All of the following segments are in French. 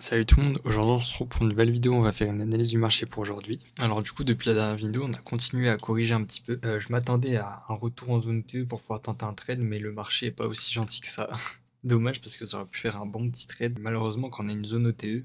Salut tout le monde, aujourd'hui on se retrouve pour une nouvelle vidéo, on va faire une analyse du marché pour aujourd'hui. Alors du coup depuis la dernière vidéo on a continué à corriger un petit peu. Je m'attendais à un retour en zone TE pour pouvoir tenter un trade mais le marché est pas aussi gentil que ça. Dommage parce que ça aurait pu faire un bon petit trade. Malheureusement quand on a une zone OTE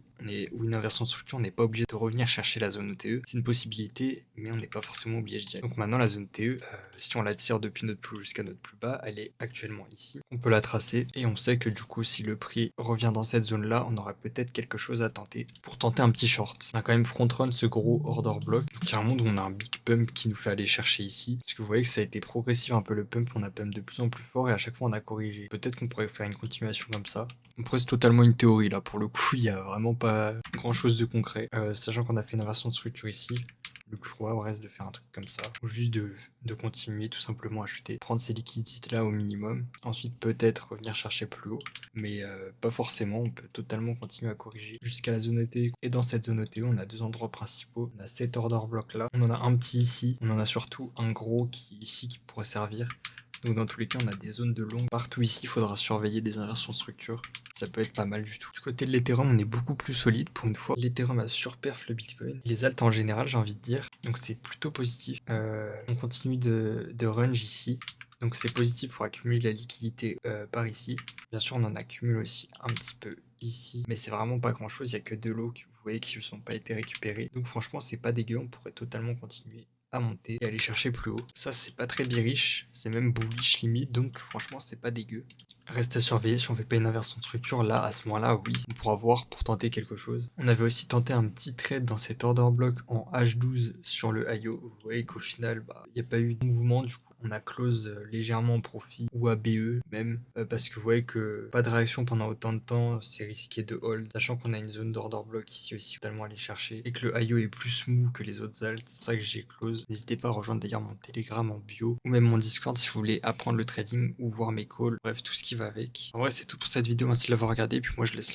ou une inversion de structure on n'est pas obligé de revenir chercher la zone OTE. C'est une possibilité mais on n'est pas forcément obligé d'y aller. Donc maintenant la zone TE, si on la tire depuis notre plus haut jusqu'à notre plus bas, elle est actuellement ici. On peut la tracer et on sait que du coup si le prix revient dans cette zone là on aura peut-être quelque chose à tenter pour tenter un petit short. On a quand même front run ce gros order block. Donc il y a un monde où on a un big pump qui nous fait aller chercher ici. Parce que vous voyez que ça a été progressif un peu le pump, on a pump de plus en plus fort et à chaque fois on a corrigé. Peut-être qu'on pourrait faire une continuation comme ça. Après c'est totalement une théorie là, pour le coup il y a vraiment pas grand chose de concret. Sachant qu'on a fait une inversion de structure ici. Le plus probable reste de faire un truc comme ça, ou juste de continuer tout simplement à acheter, prendre ces liquidités là au minimum, ensuite peut-être revenir chercher plus haut, mais pas forcément, on peut totalement continuer à corriger jusqu'à la zone ET, et dans cette zone ET on a deux endroits principaux, on a cet order block là, on en a un petit ici, on en a surtout un gros qui ici qui pourrait servir. Donc dans tous les cas on a des zones de long partout ici, il faudra surveiller des inversions de structure. Ça peut être pas mal du tout. Du côté de l'Ethereum, on est beaucoup plus solide pour une fois. L'Ethereum a surperf le Bitcoin. Les alts en général, j'ai envie de dire. Donc c'est plutôt positif. On continue de range ici. Donc c'est positif pour accumuler la liquidité par ici. Bien sûr, on en accumule aussi un petit peu ici. Mais c'est vraiment pas grand chose. Il n'y a que de l'eau que vous voyez qui ne sont pas été récupérées. Donc franchement, c'est pas dégueu. On pourrait totalement continuer à monter et aller chercher plus haut. Ça, c'est pas très bearish. C'est même bullish limite. Donc franchement, c'est pas dégueu. Reste à surveiller si on fait pas une inversion de structure, là, à ce moment-là, oui, on pourra voir pour tenter quelque chose. On avait aussi tenté un petit trade dans cet order block en H12 sur le IO. Vous voyez qu'au final, il n'y a pas eu de mouvement, du coup, on a close légèrement en profit, ou à BE même, parce que vous voyez que pas de réaction pendant autant de temps, c'est risqué de hold, sachant qu'on a une zone d'order block ici aussi, totalement à aller chercher, et que le IO est plus smooth que les autres alts, c'est pour ça que j'ai close. N'hésitez pas à rejoindre d'ailleurs mon Telegram en bio, ou même mon Discord si vous voulez apprendre le trading, ou voir mes calls, bref, tout ce qui va avec. En vrai, c'est tout pour cette vidéo, merci de l'avoir regardé, puis moi je laisse